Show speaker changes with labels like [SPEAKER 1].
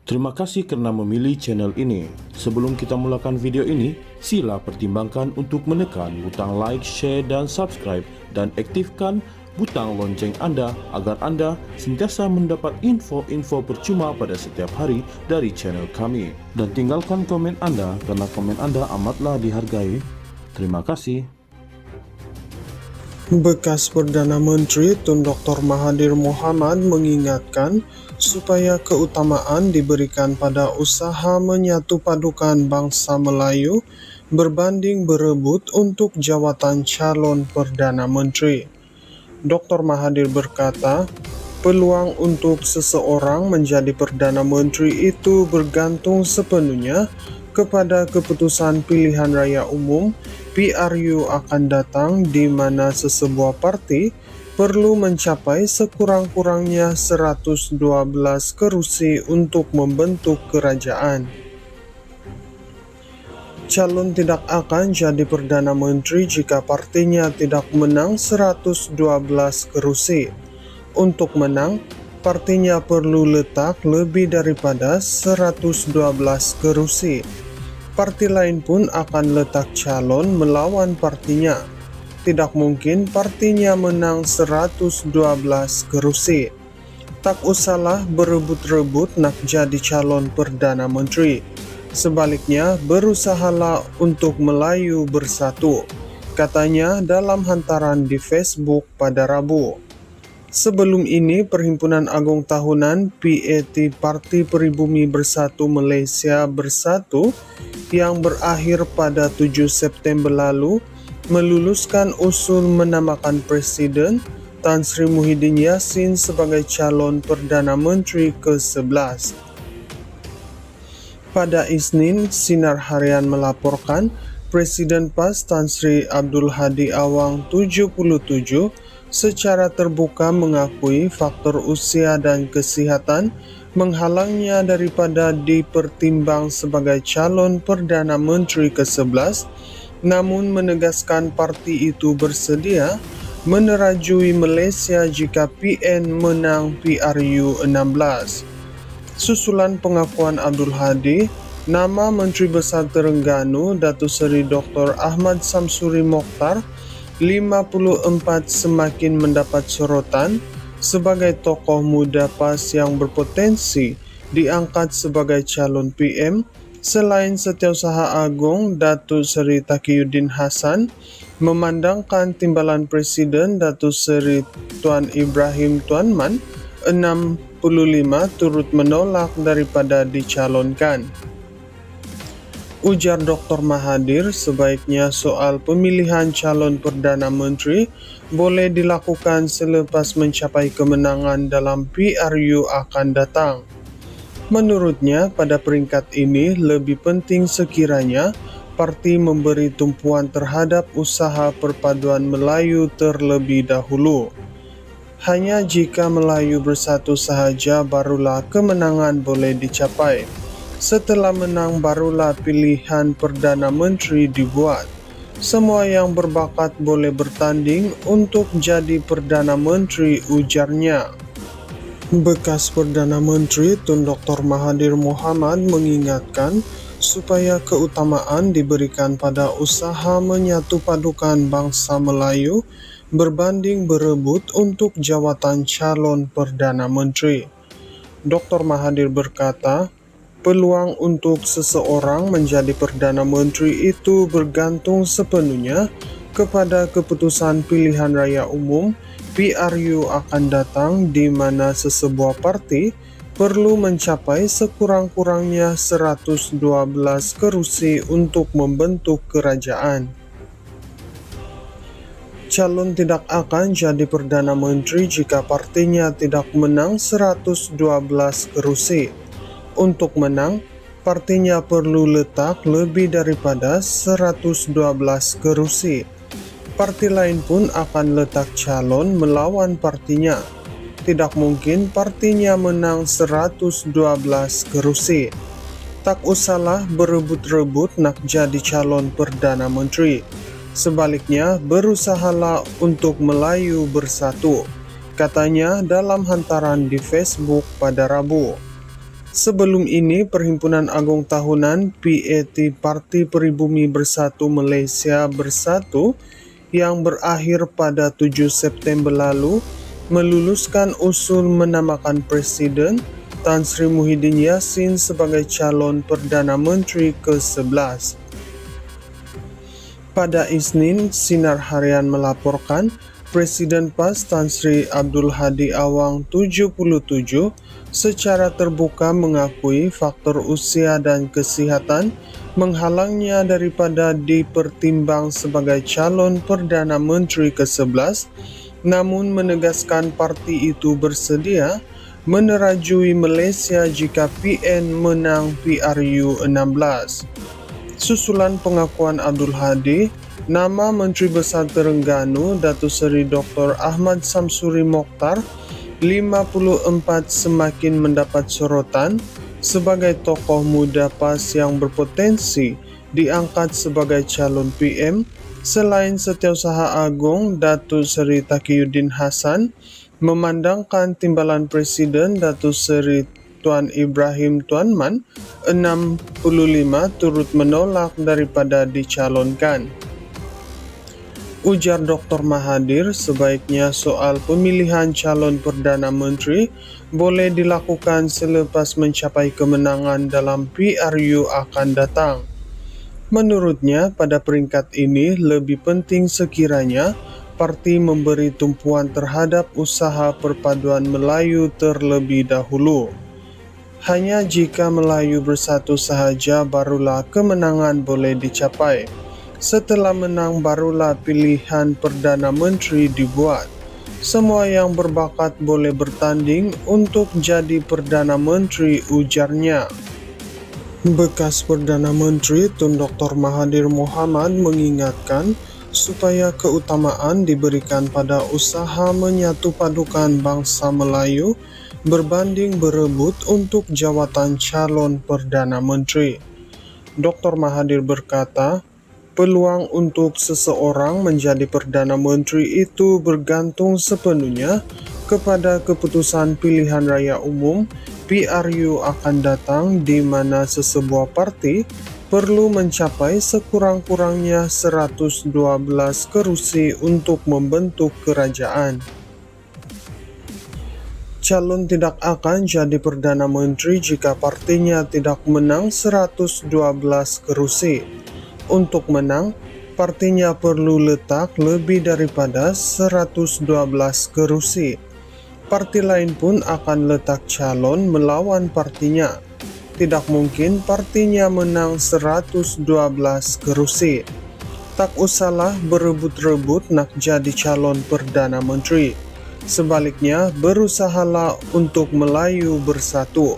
[SPEAKER 1] Terima kasih karena memilih channel ini. Sebelum kita mulakan video ini, sila pertimbangkan untuk menekan butang like, share, dan subscribe, dan aktifkan butang lonceng Anda agar Anda sentiasa mendapat info-info percuma pada setiap hari dari channel kami. Dan tinggalkan komen Anda karena komen Anda amatlah dihargai. Terima kasih.
[SPEAKER 2] Bekas Perdana Menteri Tun Dr. Mahathir Mohamad mengingatkan supaya keutamaan diberikan pada usaha menyatupadukan bangsa Melayu berbanding berebut untuk jawatan calon Perdana Menteri. Dr. Mahathir berkata, peluang untuk seseorang menjadi Perdana Menteri itu bergantung sepenuhnya kepada keputusan pilihan raya umum PRU akan datang, di mana sesebuah parti perlu mencapai sekurang-kurangnya 112 kerusi untuk membentuk kerajaan. Calon tidak akan jadi Perdana Menteri jika partinya tidak menang 112 kerusi. Untuk menang, partinya perlu letak lebih daripada 112 kerusi. Parti lain pun akan letak calon melawan partinya. Tidak mungkin partinya menang 112 kerusi. Tak usahlah berebut-rebut nak jadi calon Perdana Menteri. Sebaliknya, berusahalah untuk Melayu bersatu, katanya dalam hantaran di Facebook pada Rabu. Sebelum ini, Perhimpunan Agung Tahunan PAT Parti Peribumi Bersatu Malaysia Bersatu yang berakhir pada 7 September lalu meluluskan usul menamakan Presiden Tan Sri Muhyiddin Yassin sebagai calon Perdana Menteri ke-11. Pada Isnin, Sinar Harian melaporkan Presiden PAS Tan Sri Abdul Hadi Awang 77 secara terbuka mengakui faktor usia dan kesihatan menghalangnya daripada dipertimbang sebagai calon Perdana Menteri ke-11, namun menegaskan parti itu bersedia menerajui Malaysia jika PN menang PRU 16. Susulan pengakuan Abdul Hadi, nama Menteri Besar Terengganu Datuk Seri Dr. Ahmad Samsuri Mokhtar 54 semakin mendapat sorotan sebagai tokoh muda PAS yang berpotensi diangkat sebagai calon PM selain Setiausaha Agung Datuk Seri Taqiyuddin Hassan memandangkan timbalan Presiden Datuk Seri Tuan Ibrahim Tuan Man 65 turut menolak daripada dicalonkan. Ujar Dr. Mahathir, sebaiknya soal pemilihan calon Perdana Menteri boleh dilakukan selepas mencapai kemenangan dalam PRU akan datang. Menurutnya, pada peringkat ini lebih penting sekiranya parti memberi tumpuan terhadap usaha perpaduan Melayu terlebih dahulu. Hanya jika Melayu bersatu sahaja barulah kemenangan boleh dicapai. Setelah menang barulah pilihan Perdana Menteri dibuat. Semua yang berbakat boleh bertanding untuk jadi Perdana Menteri, ujarnya. Bekas Perdana Menteri Tun Dr. Mahathir Mohamad mengingatkan supaya keutamaan diberikan pada usaha menyatupadukan bangsa Melayu berbanding berebut untuk jawatan calon Perdana Menteri. Dr. Mahathir berkata, peluang untuk seseorang menjadi Perdana Menteri itu bergantung sepenuhnya kepada keputusan pilihan raya umum PRU akan datang, di mana sesebuah parti perlu mencapai sekurang-kurangnya 112 kerusi untuk membentuk kerajaan. Calon tidak akan jadi Perdana Menteri jika partinya tidak menang 112 kerusi. Untuk menang, partinya perlu letak lebih daripada 112 kerusi. Parti lain pun akan letak calon melawan partinya. Tidak mungkin partinya menang 112 kerusi. Tak usahlah berebut-rebut nak jadi calon Perdana Menteri. Sebaliknya, berusahalah untuk Melayu bersatu, katanya dalam hantaran di Facebook pada Rabu. Sebelum ini, Perhimpunan Agung Tahunan PAT Parti Pribumi Bersatu Malaysia Bersatu yang berakhir pada 7 September lalu meluluskan usul menamakan Presiden Tan Sri Muhyiddin Yassin sebagai calon Perdana Menteri ke-11. Pada Isnin, Sinar Harian melaporkan Presiden PAS Tan Sri Abdul Hadi Awang 77 secara terbuka mengakui faktor usia dan kesihatan menghalangnya daripada dipertimbang sebagai calon Perdana Menteri ke-11, namun menegaskan parti itu bersedia menerajui Malaysia jika PN menang PRU 16. Susulan pengakuan Abdul Hadi, nama Menteri Besar Terengganu Datuk Seri Dr. Ahmad Samsuri Mokhtar 54 semakin mendapat sorotan sebagai tokoh muda PAS yang berpotensi diangkat sebagai calon PM selain Setiausaha Agung Datuk Seri Taqiyuddin Hassan memandangkan timbalan Presiden Datuk Seri Tuan Ibrahim Tuan Man 65 turut menolak daripada dicalonkan. Ujar Dr. Mahathir, sebaiknya soal pemilihan calon Perdana Menteri boleh dilakukan selepas mencapai kemenangan dalam PRU akan datang. Menurutnya, pada peringkat ini lebih penting sekiranya parti memberi tumpuan terhadap usaha perpaduan Melayu terlebih dahulu. Hanya jika Melayu bersatu sahaja barulah kemenangan boleh dicapai. Setelah menang barulah pilihan Perdana Menteri dibuat. Semua yang berbakat boleh bertanding untuk jadi Perdana Menteri, ujarnya. Bekas Perdana Menteri Tun Dr. Mahathir Mohamad mengingatkan supaya keutamaan diberikan pada usaha menyatupadukan bangsa Melayu berbanding berebut untuk jawatan calon Perdana Menteri. Dr. Mahathir berkata, peluang untuk seseorang menjadi Perdana Menteri itu bergantung sepenuhnya kepada keputusan pilihan raya umum PRU akan datang, di mana sesebuah parti perlu mencapai sekurang-kurangnya 112 kerusi untuk membentuk kerajaan. Calon tidak akan jadi Perdana Menteri jika partinya tidak menang 112 kerusi. Untuk menang, partinya perlu letak lebih daripada 112 kerusi. Parti lain pun akan letak calon melawan partinya. Tidak mungkin partinya menang 112 kerusi. Tak usahlah berebut-rebut nak jadi calon Perdana Menteri. Sebaliknya, berusahalah untuk Melayu bersatu.